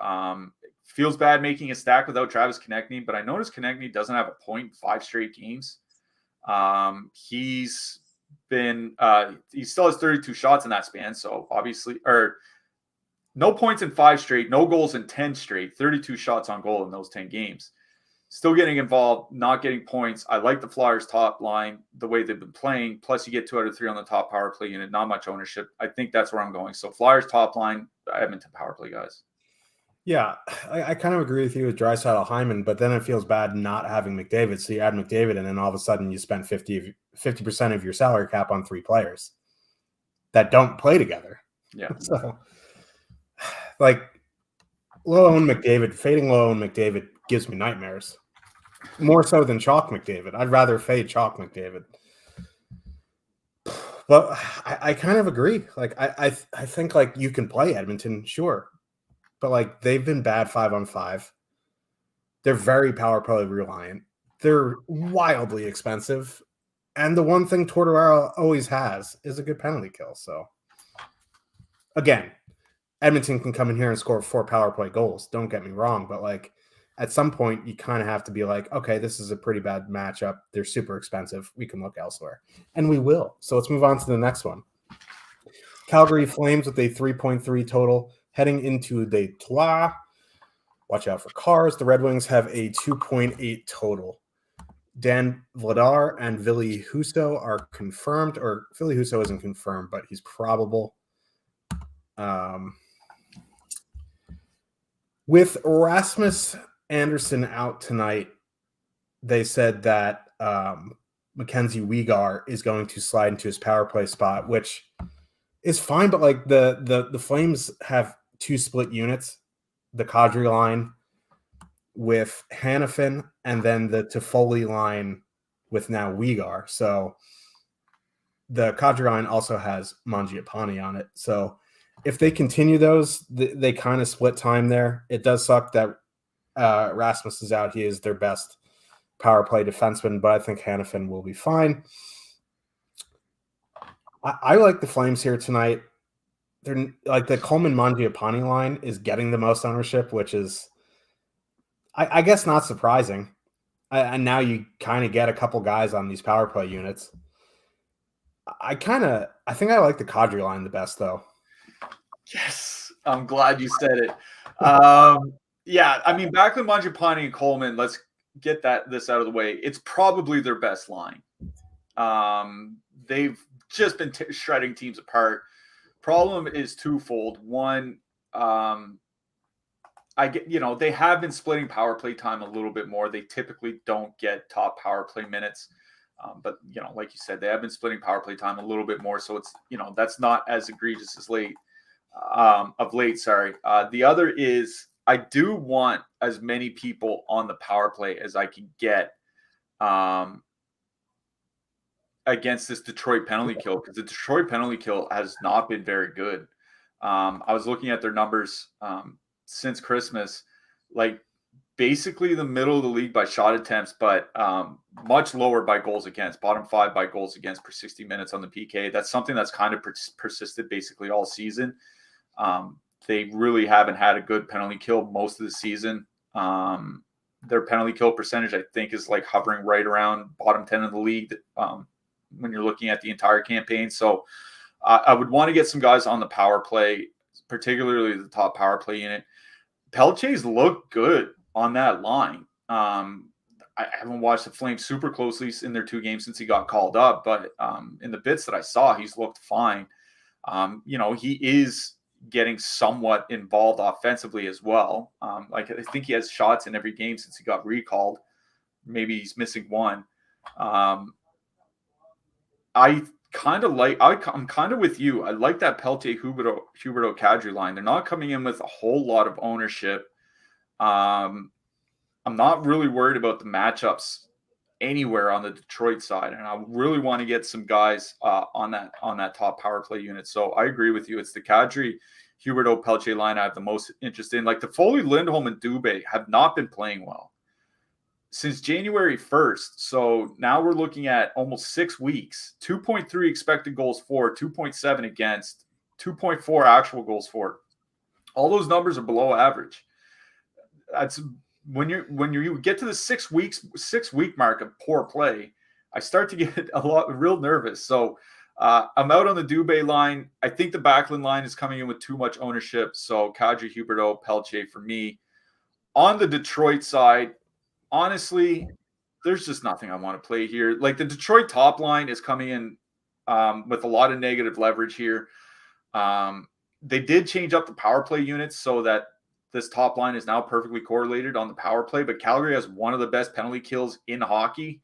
Feels bad making a stack without Travis Konechny, but I noticed Konechny doesn't have a point in 5 straight games. He's been he still has 32 shots in that span, so obviously, or no points in 5 straight, no goals in 10 straight, 32 shots on goal in those 10 games. Still getting involved, not getting points. I like the Flyers top line, the way they've been playing. Plus, you get 2 out of 3 on the top power play unit. Not much ownership. I think that's where I'm going. So Flyers top line, Edmonton power play guys. Yeah, I kind of agree with you with Draisaitl-Hyman, but then it feels bad not having McDavid. So you add McDavid, and then all of a sudden you spend 50% of your salary cap on 3 players that don't play together. Yeah. So, like, low-owned McDavid, fading low-owned McDavid gives me nightmares. More so than Chalk McDavid. I'd rather fade Chalk McDavid. But I kind of agree. Like, I think, like, you can play Edmonton, sure. But, like, they've been bad 5-on-5. They're very power play reliant. They're wildly expensive. And the one thing Tortorella always has is a good penalty kill. So, again, Edmonton can come in here and score 4 power play goals. Don't get me wrong. But, like, at some point, you kind of have to be like, okay, this is a pretty bad matchup. They're super expensive. We can look elsewhere. And we will. So let's move on to the next one. Calgary Flames with a 3.3 total heading into Detroit. Watch out for cars. The Red Wings have a 2.8 total. Dan Vladar and Ville Husso are confirmed, or Ville Husso isn't confirmed, but he's probable. With Rasmus Andersson out tonight, they said that Mackenzie Weegar is going to slide into his power play spot, which is fine, but like the Flames have 2 split units, the Kadri line with Hanifin, and then the Toffoli line with now Weegar. So the Kadri line also has Mangiapane on it. So if they continue those, they kind of split time there. It does suck that Rasmus is out. He is their best power play defenseman, but I think Hanifin will be fine. I like the Flames here tonight. They're like the Coleman Mangiapane line is getting the most ownership, which is, I guess, not surprising. And now you kind of get a couple guys on these power play units. I think I like the Kadri line the best, though. Yes, I'm glad you said it. Yeah, I mean, Backlund, Mangiapane, and Coleman, let's get this out of the way. It's probably their best line. They've just been shredding teams apart. Problem is twofold. One, they have been splitting power play time a little bit more. They typically don't get top power play minutes. But, like you said, they have been splitting power play time a little bit more. So it's, that's not as egregious as late. The other is I do want as many people on the power play as I can get against this Detroit penalty kill, because the Detroit penalty kill has not been very good. I was looking at their numbers since Christmas, like basically the middle of the league by shot attempts, but much lower by goals against, bottom 5 by goals against per 60 minutes on the PK. That's something that's kind of persisted basically all season. They really haven't had a good penalty kill most of the season. Their penalty kill percentage, I think, is like hovering right around bottom 10 of the league when you're looking at the entire campaign. So I would want to get some guys on the power play, particularly the top power play unit. Pelche's looked good on that line. I haven't watched the Flames super closely in their 2 games since he got called up, but in the bits that I saw, he's looked fine. He is getting somewhat involved offensively as well. I think he has shots in every game since he got recalled. Maybe he's missing one. I'm kind of with you. I like that Pelche Huberdeau Kadri line. They're not coming in with a whole lot of ownership. I'm not really worried about the matchups anywhere on the Detroit side, and I really want to get some guys on that top power play unit. So I agree with you. It's the Kadri, Huberdeau, Pelche line I have the most interest in. Like the Foley, Lindholm, and Dubé have not been playing well since January 1st. So now we're looking at almost 6 weeks. 2.3 expected goals for, 2.7 against, 2.4 actual goals for. All those numbers are below average. That's when you get to the 6 week mark of poor play, I start to get real nervous. So I'm out on the Dubé line. I think the Backlund line is coming in with too much ownership. So Kadri, Huberdeau, Pelche for me. On the Detroit side, honestly, there's just nothing I want to play here. Like the Detroit top line is coming in with a lot of negative leverage here. They did change up the power play units so that this top line is now perfectly correlated on the power play, but Calgary has one of the best penalty kills in hockey.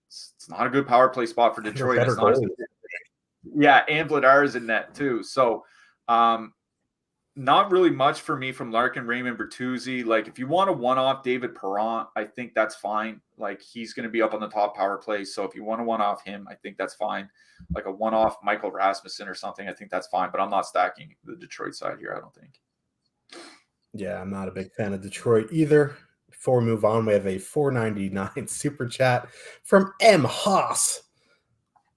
It's not a good power play spot for Detroit. It's not and Vladar is in net too. So not really much for me from Larkin, Raymond, Bertuzzi. Like if you want a one-off David Perron, I think that's fine. Like he's going to be up on the top power play. So if you want to one-off him, I think that's fine. Like a one-off Michael Rasmussen or something, I think that's fine. But I'm not stacking the Detroit side here, I don't think. Yeah, I'm not a big fan of Detroit either. Before we move on, we have a $4.99 super chat from M. Haas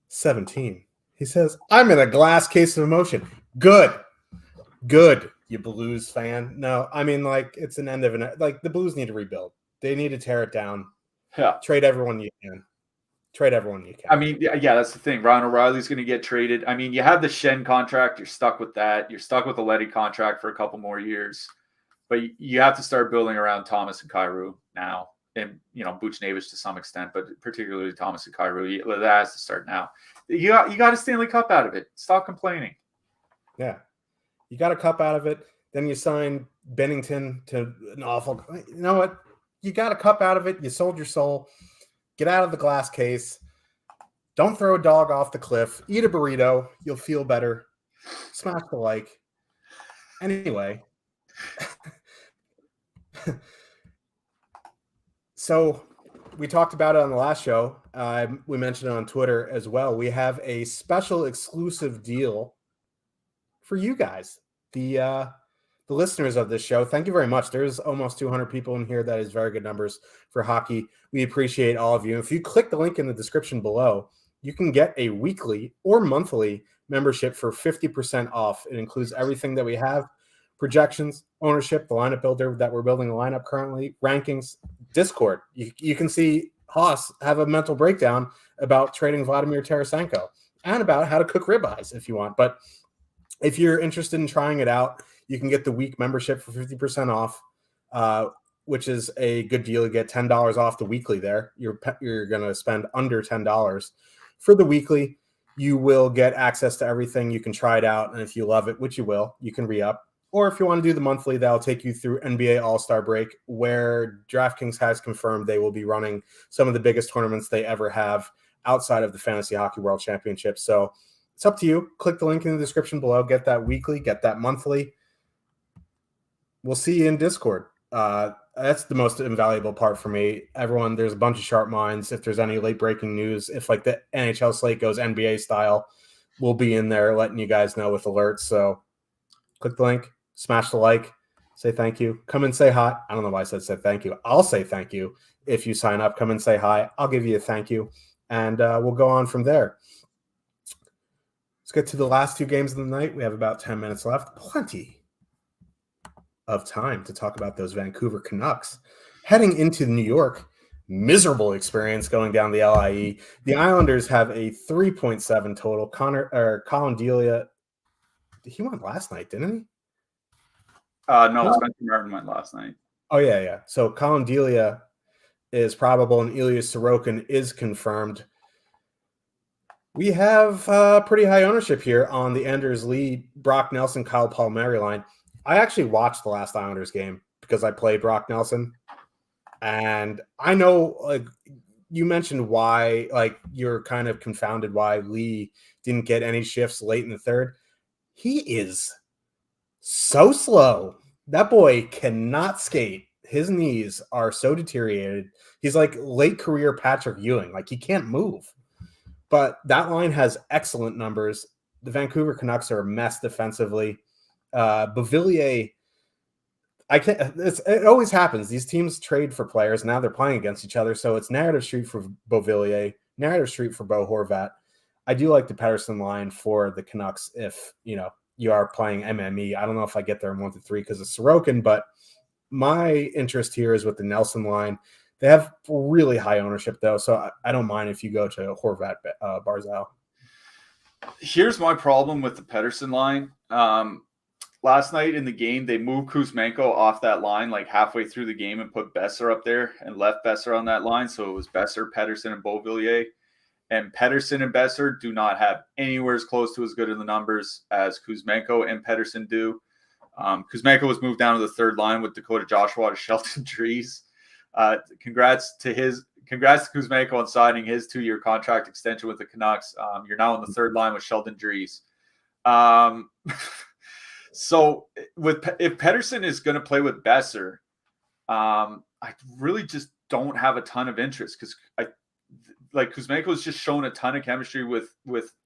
17. He says, I'm in a glass case of emotion. Good, you Blues fan. No, I mean, like, it's an end of an – like, the Blues need to rebuild. They need to tear it down. Yeah. Trade everyone you can. I mean, yeah, that's the thing. Ryan O'Reilly's going to get traded. I mean, you have the Shen contract. You're stuck with that. You're stuck with the Leddy contract for a couple more years. But you have to start building around Thomas and Kyrou now, and Buchnevich to some extent, but particularly Thomas and Kyrou. That has to start now. You got a Stanley Cup out of it. Stop complaining. Yeah, you got a cup out of it. Then you sign Bennington to an awful. You know what? You got a cup out of it. You sold your soul. Get out of the glass case. Don't throw a dog off the cliff. Eat a burrito. You'll feel better. Smash the like. Anyway. So we talked about it on the last show. We mentioned it on Twitter as well. We have a special exclusive deal for you guys, the listeners of this show. Thank you very much. There's almost 200 people in here. That is very good numbers for hockey. We appreciate all of you. If you click the link in the description below, you can get a weekly or monthly membership for 50% off. It includes everything that we have. Projections, ownership, the lineup builder that we're building a lineup currently, rankings, Discord. You can see Haas have a mental breakdown about trading Vladimir Tarasenko and about how to cook ribeyes if you want. But if you're interested in trying it out, you can get the week membership for 50% off, which is a good deal. You get $10 off the weekly there. You're going to spend under $10. For the weekly, you will get access to everything. You can try it out, and if you love it, which you will, you can re-up. Or if you want to do the monthly, that'll take you through NBA All-Star break, where DraftKings has confirmed they will be running some of the biggest tournaments they ever have outside of the Fantasy Hockey World Championship. So it's up to you. Click the link in the description below. Get that weekly. Get that monthly. We'll see you in Discord. That's the most invaluable part for me. Everyone, there's a bunch of sharp minds. If there's any late-breaking news, if like the NHL slate goes NBA style, we'll be in there letting you guys know with alerts. So click the link. Smash the like, say thank you. Come and say hi. I don't know why I said thank you. I'll say thank you if you sign up. Come and say hi. I'll give you a thank you, and we'll go on from there. Let's get to the last 2 games of the night. We have about 10 minutes left. Plenty of time to talk about those Vancouver Canucks. Heading into New York, miserable experience going down the LIE. The Islanders have a 3.7 total. Colin Delia, he won last night, didn't he? No, Spencer Martin went last night. Oh, yeah. So Colin Delia is probable, and Ilya Sorokin is confirmed. We have pretty high ownership here on the Anders Lee, Brock Nelson, Kyle Palmieri line. I actually watched the last Islanders game because I played Brock Nelson. And I know, like, you mentioned why, like, you're kind of confounded why Lee didn't get any shifts late in the third. He is so slow. That boy cannot skate. His knees are so deteriorated. He's like late career Patrick Ewing. Like, he can't move. But that line has excellent numbers. The Vancouver Canucks are a mess defensively. Beauvillier, it always happens. These teams trade for players. Now they're playing against each other. So it's narrative street for Beauvillier, narrative street for Bo Horvat. I do like the Pettersson line for the Canucks if, you are playing MME. I don't know if I get there in 1 to 3 because of Sorokin, but my interest here is with the Nelson line. They have really high ownership, though, so I don't mind if you go to Horvat, Barzal. Here's my problem with the Pettersson line. Last night in the game, they moved Kuzmenko off that line like halfway through the game and put Besser up there and left Besser on that line. So it was Besser, Pettersson, and Beauvillier. And Pettersson and Besser do not have anywhere as close to as good in the numbers as Kuzmenko and Pettersson do. Kuzmenko was moved down to the third line with Dakota Joshua to Sheldon Dries. Congrats to Kuzmenko on signing his 2-year contract extension with the Canucks. You're now on the third line with Sheldon Dries. So if Pettersson is going to play with Besser, I really just don't have a ton of interest because Kuzmenko has just shown a ton of chemistry with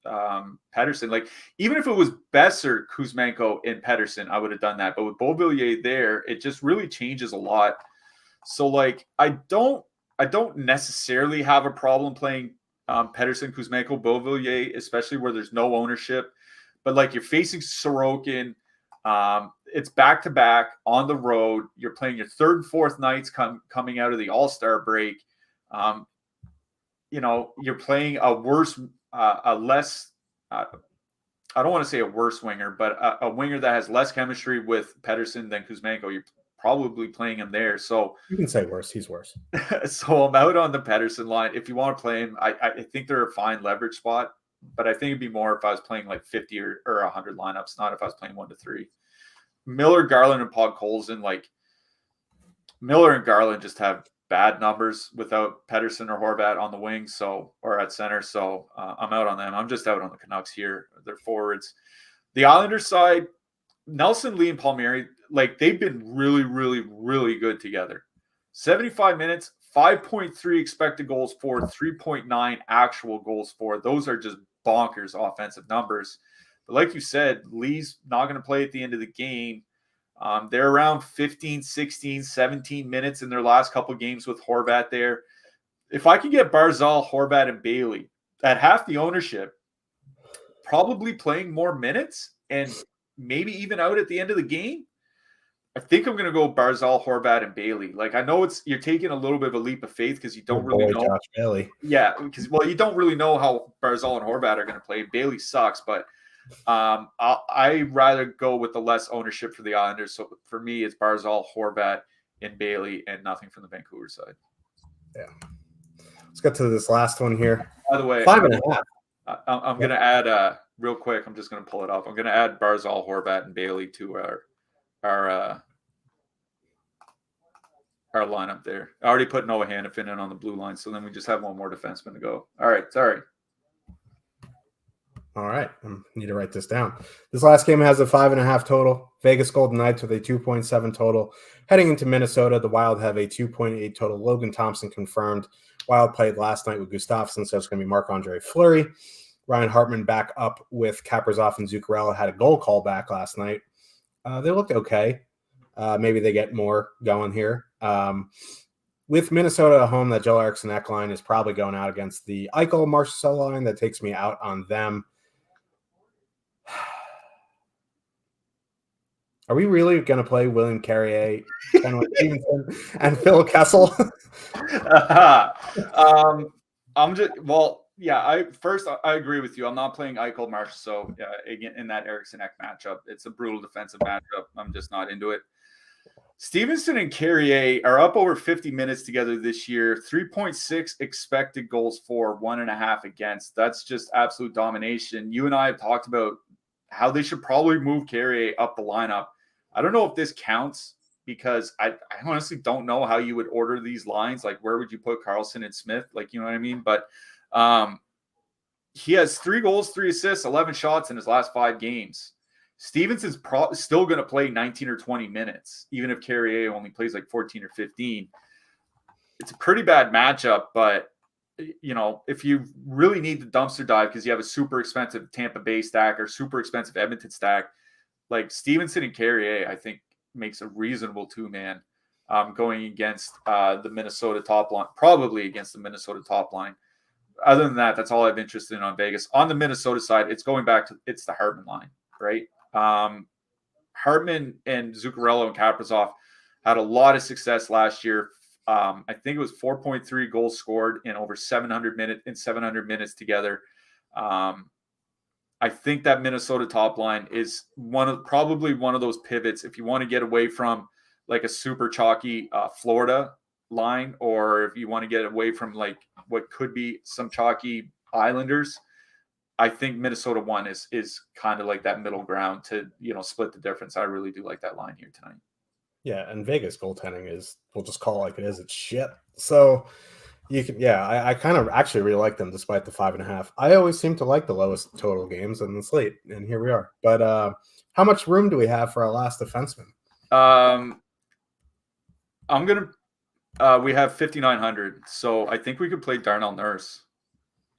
Pettersson. Like, even if it was Besser, Kuzmenko, and Pettersson, I would have done that. But with Beauvillier there, it just really changes a lot. So, like, I don't necessarily have a problem playing Pettersson, Kuzmenko, Beauvillier, especially where there's no ownership. But, like, you're facing Sorokin. It's back-to-back on the road. You're playing your third and fourth nights coming out of the All-Star break. You're playing a less, I don't want to say a worse winger, but a winger that has less chemistry with Pettersson than Kuzmenko. You're probably playing him there. So you can say worse. He's worse. So I'm out on the Pettersson line. If you want to play him, I think they're a fine leverage spot, but I think it'd be more if I was playing like 50 or 100 lineups, not if I was playing 1 to 3. Miller, Garland, and Podkolzin, like Miller and Garland just have bad numbers without Pettersson or Horvat on the wing, or at center. So I'm out on them. I'm just out on the Canucks here. They're forwards. The Islanders side, Nelson, Lee, and Palmieri, like, they've been really, really, really good together. 75 minutes, 5.3 expected goals for, 3.9 actual goals for. Those are just bonkers offensive numbers. But like you said, Lee's not going to play at the end of the game. They're around 15, 16, 17 minutes in their last couple of games with Horvat there. If I can get Barzal, Horvat, and Bailey at half the ownership, probably playing more minutes and maybe even out at the end of the game, I think I'm going to go Barzal, Horvat, and Bailey. Like, I know you're taking a little bit of a leap of faith because you don't really know. Josh Bailey. Yeah, because you don't really know how Barzal and Horvat are going to play. Bailey sucks, but I rather go with the less ownership for the Islanders. So for me, it's Barzal, Horvat, and Bailey, and nothing from the Vancouver side. Yeah. Let's get to this last one here. By the way, 5.5. I'm going to add real quick. I'm just going to pull it up. I'm going to add Barzal, Horvat, and Bailey to our lineup there. I already put Noah Hannafin in on the blue line, so then we just have one more defenseman to go. All right, sorry. All right, I need to write this down. This last game has a 5.5 total. Vegas Golden Knights with a 2.7 total. Heading into Minnesota, the Wild have a 2.8 total. Logan Thompson confirmed. Wild played last night with Gustafsson, so it's going to be Marc-Andre Fleury. Ryan Hartman back up with Kaprizov and Zuccarello. Had a goal call back last night. They looked okay. Maybe they get more going here. With Minnesota at home, that Joe Eriksson Ek line is probably going out against the Eichel Marchessault line. That takes me out on them. Are we really going to play William Carrier, Kenway Stevenson, and Phil Kessel? Yeah, I agree with you. I'm not playing Eichel Marchessault again in that Eriksson Ek matchup. It's a brutal defensive matchup. I'm just not into it. Stevenson and Carrier are up over 50 minutes together this year. 3.6 expected goals for, 1.5 against. That's just absolute domination. You and I have talked about how they should probably move Carrier up the lineup. I don't know if this counts because I honestly don't know how you would order these lines. Like, where would you put Carlson and Smith? Like, you know what I mean? But he has 3 goals, 3 assists, 11 shots in his last 5 games. Stevenson's still going to play 19 or 20 minutes, even if Carrier only plays like 14 or 15. It's a pretty bad matchup, but, you know, if you really need the dumpster dive because you have a super expensive Tampa Bay stack or super expensive Edmonton stack, like Stevenson and Carrier, I think makes a reasonable 2-man going against the Minnesota top line, probably against the Minnesota top line. Other than that, that's all I'm interested in on Vegas. On the Minnesota side, it's going back to it's the Hartman line, right? Hartman and Zuccarello and Kaprizov had a lot of success last year. I think it was 4.3 goals scored in over 700 minutes together. I think that Minnesota top line is probably one of those pivots if you want to get away from like a super chalky Florida line, or if you want to get away from like what could be some chalky Islanders. I think Minnesota 1 is kind of like that middle ground to, you know, split the difference. I really do like that line here tonight. Yeah, and Vegas goaltending is, we'll just call it like it is, it's shit. So you can, I kind of actually really like them despite the 5.5. I always seem to like the lowest total games in the slate, and here we are. But how much room do we have for our last defenseman? We have 5,900, so I think we could play Darnell Nurse.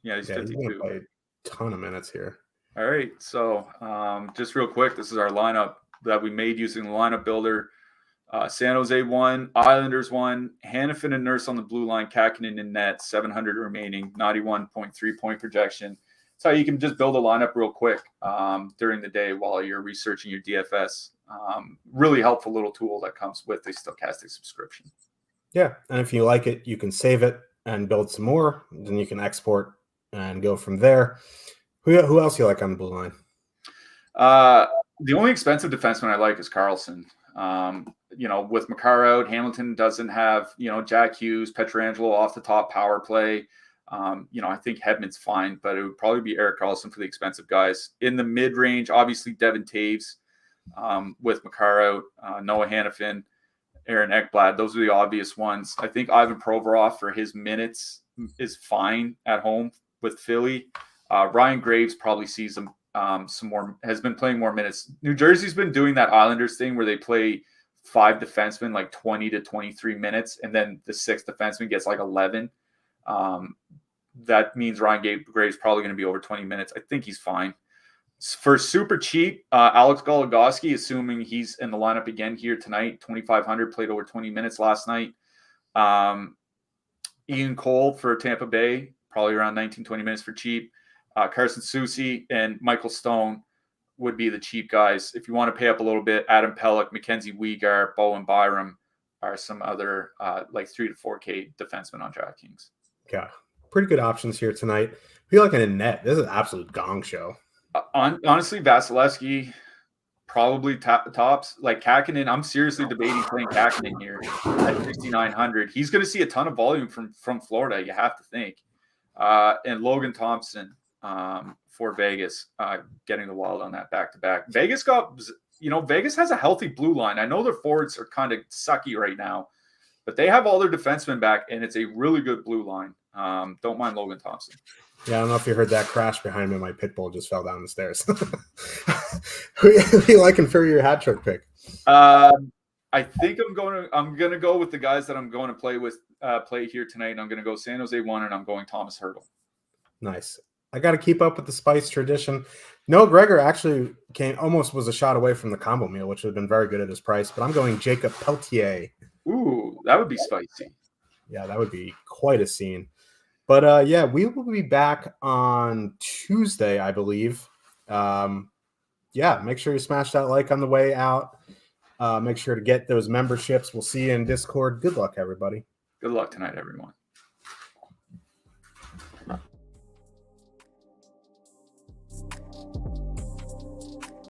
Yeah, he's 52. He's gonna play a ton of minutes here. All right, so just real quick, this is our lineup that we made using the lineup builder. San Jose 1, Islanders 1, Hannafin and Nurse on the blue line, Kakinen in net, 700 remaining, 91.3 point projection. So you can just build a lineup real quick during the day while you're researching your DFS. Really helpful little tool that comes with a Stokastic subscription. Yeah, and if you like it, you can save it and build some more. Then you can export and go from there. Who else you like on the blue line? The only expensive defenseman I like is Carlson. You know, with Makar out, Hamilton doesn't have, you know, Jack Hughes, Pietrangelo off the top power play. You know, I think Hedman's fine, but it would probably be Erik Karlsson for the expensive guys. In the mid-range, obviously Devin Taves with Makar out, Noah Hannafin, Aaron Ekblad. Those are the obvious ones. I think Ivan Provorov for his minutes is fine at home with Philly. Ryan Graves probably sees some more, has been playing more minutes. New Jersey's been doing that Islanders thing where they play 5 defensemen like 20 to 23 minutes, and then the 6th defenseman gets like 11. That means Ryan Graves probably going to be over 20 minutes. I think he's fine. For super cheap, Alex Goligoski, assuming he's in the lineup again here tonight, 2,500, played over 20 minutes last night. Ian Cole for Tampa Bay, probably around 19, 20 minutes for cheap. Carson Soucy and Michael Stone would be the cheap guys. If you want to pay up a little bit, Adam Pelech, Mackenzie Weegar, Bowen Byram are some other like 3 to 4K defensemen on DraftKings. Yeah, pretty good options here tonight. I feel like in a net, this is an absolute gong show. Honestly, Vasilevsky probably tops. Like Kakinen, I'm seriously debating playing Kakinen here at 6,900. He's going to see a ton of volume from Florida, you have to think. And Logan Thompson for Vegas, getting the Wild on that back-to-back. Vegas has a healthy blue line. I know their forwards are kind of sucky right now, but they have all their defensemen back, and it's a really good blue line. Don't mind Logan Thompson. Yeah, I don't know if you heard that crash behind me. My pit bull just fell down the stairs. Who are you liking for your hat trick pick? I think I'm gonna go with the guys that I'm going to play here tonight. And I'm gonna go San Jose 1, and I'm going Thomas Hertl. Nice. I got to keep up with the spice tradition. Noah Gregor actually was a shot away from the combo meal, which would have been very good at his price. But I'm going Jacob Peltier. Ooh, that would be spicy. Yeah, that would be quite a scene. But yeah, we will be back on Tuesday, I believe. Yeah, make sure you smash that like on the way out. Make sure to get those memberships. We'll see you in Discord. Good luck, everybody. Good luck tonight, everyone.